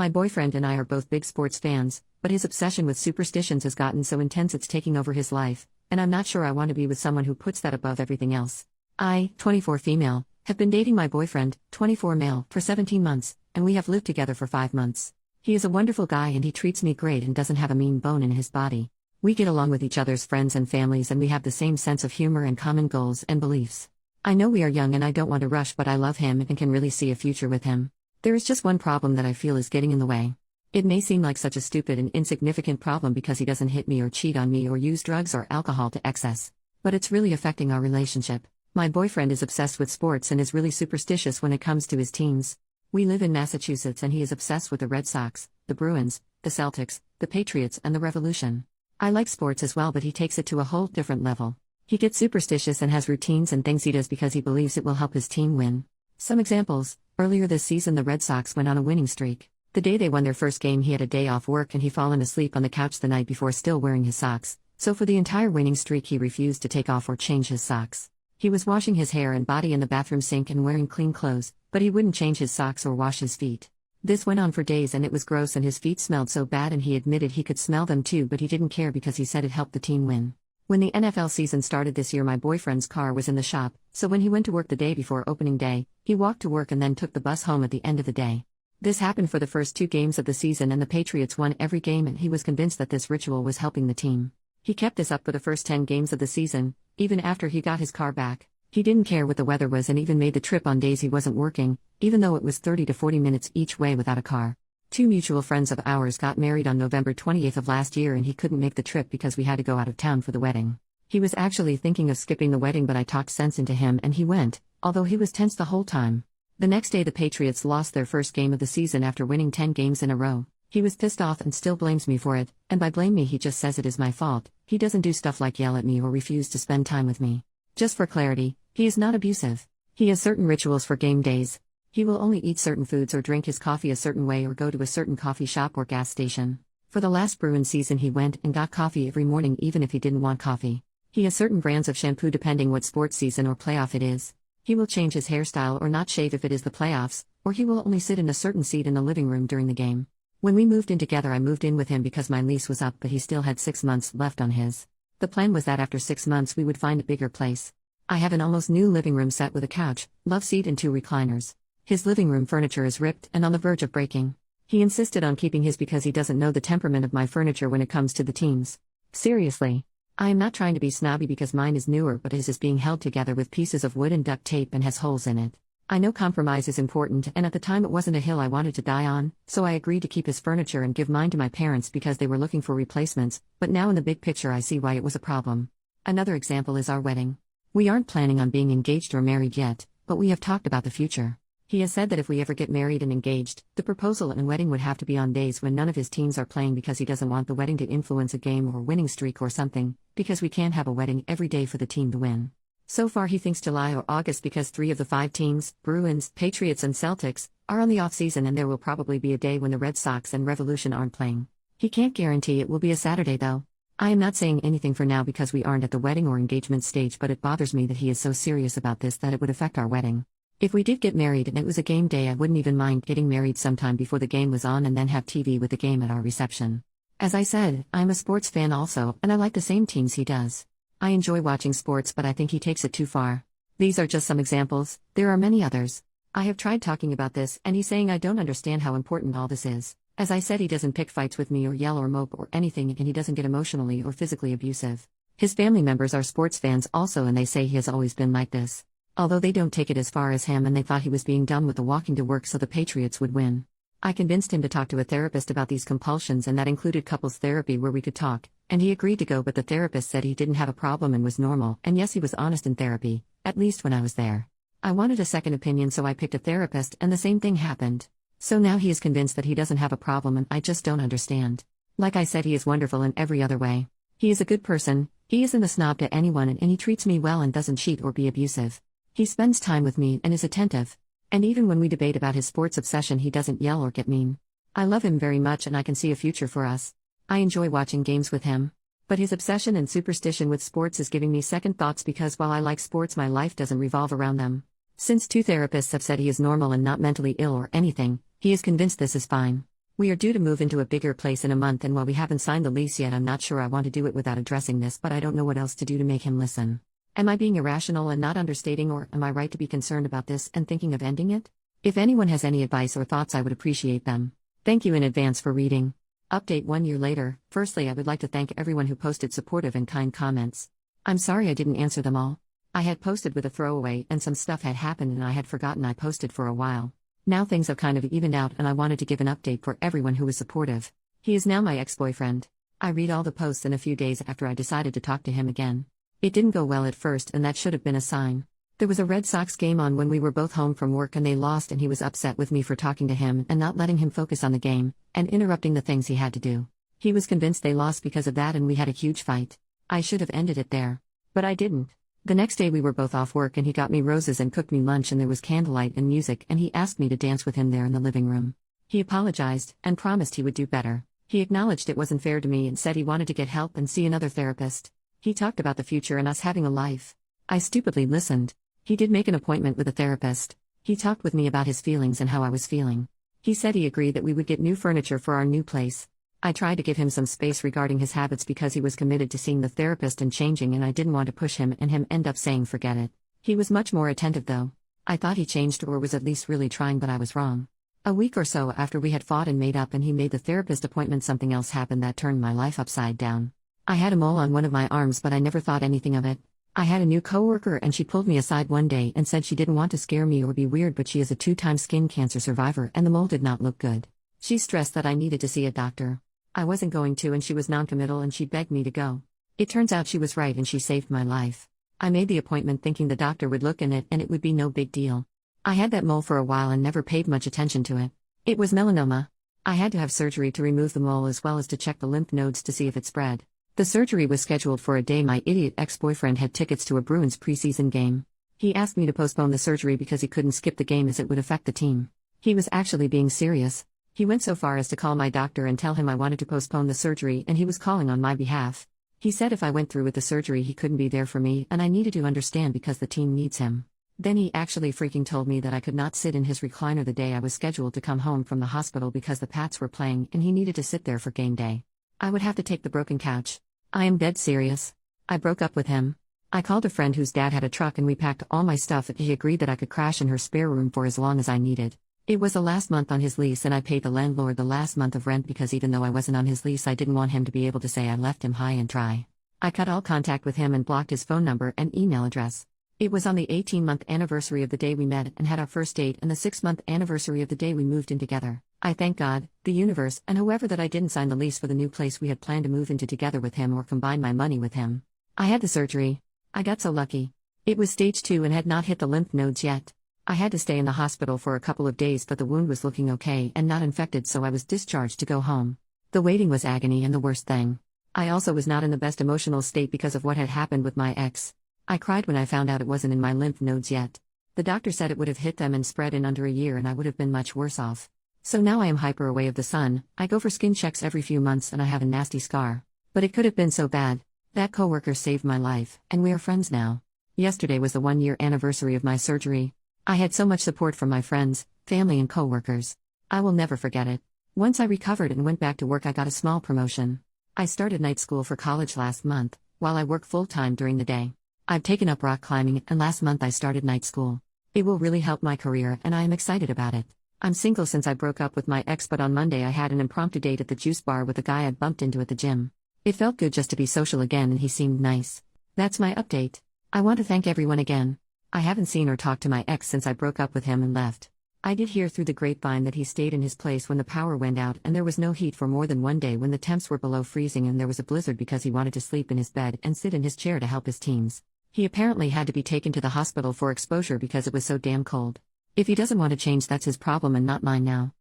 My boyfriend and I are both big sports fans, but his obsession with superstitions has gotten so intense it's taking over his life, and I'm not sure I want to be with someone who puts that above everything else. I, 24 female, have been dating my boyfriend, 24 male, for 17 months, and we have lived together for 5 months. He is a wonderful guy and he treats me great and doesn't have a mean bone in his body. We get along with each other's friends and families and we have the same sense of humor and common goals and beliefs. I know we are young and I don't want to rush, but I love him and can really see a future with him. There is just one problem that I feel is getting in the way. It may seem like such a stupid and insignificant problem because he doesn't hit me or cheat on me or use drugs or alcohol to excess. But it's really affecting our relationship. My boyfriend is obsessed with sports and is really superstitious when it comes to his teams. We live in Massachusetts and he is obsessed with the Red Sox, the Bruins, the Celtics, the Patriots and the Revolution. I like sports as well, but he takes it to a whole different level. He gets superstitious and has routines and things he does because he believes it will help his team win. Some examples: earlier this season the Red Sox went on a winning streak. The day they won their first game he had a day off work and he fallen asleep on the couch the night before still wearing his socks, so for the entire winning streak he refused to take off or change his socks. He was washing his hair and body in the bathroom sink and wearing clean clothes, but he wouldn't change his socks or wash his feet. This went on for days and it was gross and his feet smelled so bad and he admitted he could smell them too, but he didn't care because he said it helped the team win. When the NFL season started this year my boyfriend's car was in the shop, so when he went to work the day before opening day, he walked to work and then took the bus home at the end of the day. This happened for the first 2 games of the season and the Patriots won every game and he was convinced that this ritual was helping the team. He kept this up for the first 10 games of the season, even after he got his car back. He didn't care what the weather was and even made the trip on days he wasn't working, even though it was 30 to 40 minutes each way without a car. 2 mutual friends of ours got married on November 28th of last year and he couldn't make the trip because we had to go out of town for the wedding. He was actually thinking of skipping the wedding, but I talked sense into him and he went, although he was tense the whole time. The next day the Patriots lost their first game of the season after winning 10 games in a row. He was pissed off and still blames me for it, and by blame me he just says it is my fault. He doesn't do stuff like yell at me or refuse to spend time with me. Just for clarity, he is not abusive. He has certain rituals for game days. He will only eat certain foods or drink his coffee a certain way or go to a certain coffee shop or gas station. For the last Bruins season he went and got coffee every morning even if he didn't want coffee. He has certain brands of shampoo depending what sports season or playoff it is. He will change his hairstyle or not shave if it is the playoffs, or he will only sit in a certain seat in the living room during the game. When we moved in together I moved in with him because my lease was up but he still had 6 months left on his. The plan was that after 6 months we would find a bigger place. I have an almost new living room set with a couch, love seat and 2 recliners. His living room furniture is ripped and on the verge of breaking. He insisted on keeping his because he doesn't know the temperament of my furniture when it comes to the teams. Seriously. I am not trying to be snobby because mine is newer, but his is being held together with pieces of wood and duct tape and has holes in it. I know compromise is important and at the time it wasn't a hill I wanted to die on, so I agreed to keep his furniture and give mine to my parents because they were looking for replacements, but now in the big picture I see why it was a problem. Another example is our wedding. We aren't planning on being engaged or married yet, but we have talked about the future. He has said that if we ever get married and engaged, the proposal and wedding would have to be on days when none of his teams are playing because he doesn't want the wedding to influence a game or winning streak or something, because we can't have a wedding every day for the team to win. So far he thinks July or August because 3 of the 5 teams, Bruins, Patriots and Celtics, are on the off-season and there will probably be a day when the Red Sox and Revolution aren't playing. He can't guarantee it will be a Saturday though. I am not saying anything for now because we aren't at the wedding or engagement stage, but it bothers me that he is so serious about this that it would affect our wedding. If we did get married and it was a game day I wouldn't even mind getting married sometime before the game was on and then have TV with the game at our reception. As I said, I'm a sports fan also, and I like the same teams he does. I enjoy watching sports but I think he takes it too far. These are just some examples, there are many others. I have tried talking about this and he's saying I don't understand how important all this is. As I said, he doesn't pick fights with me or yell or mope or anything and he doesn't get emotionally or physically abusive. His family members are sports fans also and they say he has always been like this. Although they don't take it as far as him and they thought he was being dumb with the walking to work so the Patriots would win. I convinced him to talk to a therapist about these compulsions and that included couples therapy where we could talk, and he agreed to go, but the therapist said he didn't have a problem and was normal, and yes, he was honest in therapy, at least when I was there. I wanted a second opinion so I picked a therapist and the same thing happened. So now he is convinced that he doesn't have a problem and I just don't understand. Like I said, he is wonderful in every other way. He is a good person, he isn't a snob to anyone and he treats me well and doesn't cheat or be abusive. He spends time with me and is attentive. And even when we debate about his sports obsession he doesn't yell or get mean. I love him very much and I can see a future for us. I enjoy watching games with him. But his obsession and superstition with sports is giving me second thoughts because while I like sports my life doesn't revolve around them. Since 2 therapists have said he is normal and not mentally ill or anything, he is convinced this is fine. We are due to move into a bigger place in a month, and while we haven't signed the lease yet, I'm not sure I want to do it without addressing this, but I don't know what else to do to make him listen. Am I being irrational and not understating, or am I right to be concerned about this and thinking of ending it? If anyone has any advice or thoughts, I would appreciate them. Thank you in advance for reading. Update 1 year later. Firstly, I would like to thank everyone who posted supportive and kind comments. I'm sorry I didn't answer them all. I had posted with a throwaway and some stuff had happened and I had forgotten I posted for a while. Now things have kind of evened out and I wanted to give an update for everyone who was supportive. He is now my ex-boyfriend. I read all the posts in a few days after I decided to talk to him again. It didn't go well at first, and that should have been a sign. There was a Red Sox game on when we were both home from work and they lost, and he was upset with me for talking to him and not letting him focus on the game, and interrupting the things he had to do. He was convinced they lost because of that and we had a huge fight. I should have ended it there. But I didn't. The next day we were both off work and he got me roses and cooked me lunch and there was candlelight and music and he asked me to dance with him there in the living room. He apologized and promised he would do better. He acknowledged it wasn't fair to me and said he wanted to get help and see another therapist. He talked about the future and us having a life. I stupidly listened. He did make an appointment with a therapist. He talked with me about his feelings and how I was feeling. He said he agreed that we would get new furniture for our new place. I tried to give him some space regarding his habits because he was committed to seeing the therapist and changing, and I didn't want to push him and him end up saying forget it. He was much more attentive though. I thought he changed or was at least really trying, but I was wrong. A week or so after we had fought and made up and he made the therapist appointment, something else happened that turned my life upside down. I had a mole on one of my arms, but I never thought anything of it. I had a new coworker and she pulled me aside one day and said she didn't want to scare me or be weird, but she is a 2-time skin cancer survivor and the mole did not look good. She stressed that I needed to see a doctor. I wasn't going to and she was noncommittal and she begged me to go. It turns out she was right and she saved my life. I made the appointment thinking the doctor would look in it and it would be no big deal. I had that mole for a while and never paid much attention to it. It was melanoma. I had to have surgery to remove the mole as well as to check the lymph nodes to see if it spread. The surgery was scheduled for a day my idiot ex-boyfriend had tickets to a Bruins preseason game. He asked me to postpone the surgery because he couldn't skip the game as it would affect the team. He was actually being serious. He went so far as to call my doctor and tell him I wanted to postpone the surgery and he was calling on my behalf. He said if I went through with the surgery he couldn't be there for me and I needed to understand because the team needs him. Then he actually freaking told me that I could not sit in his recliner the day I was scheduled to come home from the hospital because the Pats were playing and he needed to sit there for game day. I would have to take the broken couch. I am dead serious. I broke up with him. I called a friend whose dad had a truck and we packed all my stuff and he agreed that I could crash in her spare room for as long as I needed. It was the last month on his lease and I paid the landlord the last month of rent because even though I wasn't on his lease I didn't want him to be able to say I left him high and dry. I cut all contact with him and blocked his phone number and email address. It was on the 18-month anniversary of the day we met and had our first date and the 6-month anniversary of the day we moved in together. I thank God, the universe, and whoever that I didn't sign the lease for the new place we had planned to move into together with him or combine my money with him. I had the surgery. I got so lucky. It was stage 2 and had not hit the lymph nodes yet. I had to stay in the hospital for a couple of days, but the wound was looking okay and not infected, so I was discharged to go home. The waiting was agony, and the worst thing, I also was not in the best emotional state because of what had happened with my ex. I cried when I found out it wasn't in my lymph nodes yet. The doctor said it would have hit them and spread in under a year and I would have been much worse off. So now I am hyper away of the sun. I go for skin checks every few months and I have a nasty scar. But it could have been so bad. That coworker saved my life, and we are friends now. Yesterday was the 1-year anniversary of my surgery. I had so much support from my friends, family and coworkers. I will never forget it. Once I recovered and went back to work, I got a small promotion. I started night school for college last month, while I work full-time during the day. I've taken up rock climbing and last month I started night school. It will really help my career and I am excited about it. I'm single since I broke up with my ex, but on Monday I had an impromptu date at the juice bar with a guy I bumped into at the gym. It felt good just to be social again and he seemed nice. That's my update. I want to thank everyone again. I haven't seen or talked to my ex since I broke up with him and left. I did hear through the grapevine that he stayed in his place when the power went out and there was no heat for more than one day when the temps were below freezing and there was a blizzard because he wanted to sleep in his bed and sit in his chair to help his teams. He apparently had to be taken to the hospital for exposure because it was so damn cold. If he doesn't want to change, that's his problem and not mine now.